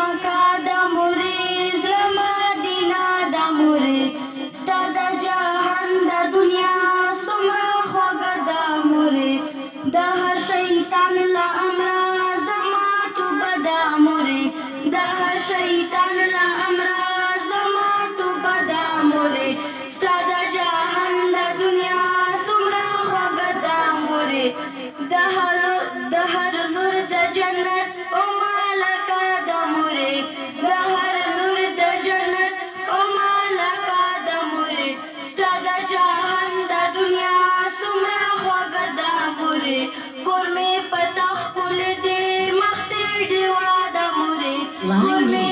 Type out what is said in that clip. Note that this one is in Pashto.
مکه د مورې زړه مدینه د مورې ستا د جهان د دنیا څومره خوږه د مورې د هر شیطان له امره زما توبه د مورې د هر شیطان له امره زما توبه د مورې ستا د جهان د دنیا څومره خوږه د مورې د هر نور د جنت او مالکه د مورې د هر نور د جنت او مالکه د مورې ستا د جهان د دنیا څومره خوږه د مورې کور مې په تا ښکلی دی مخ دې ډیوه د مورې کور مې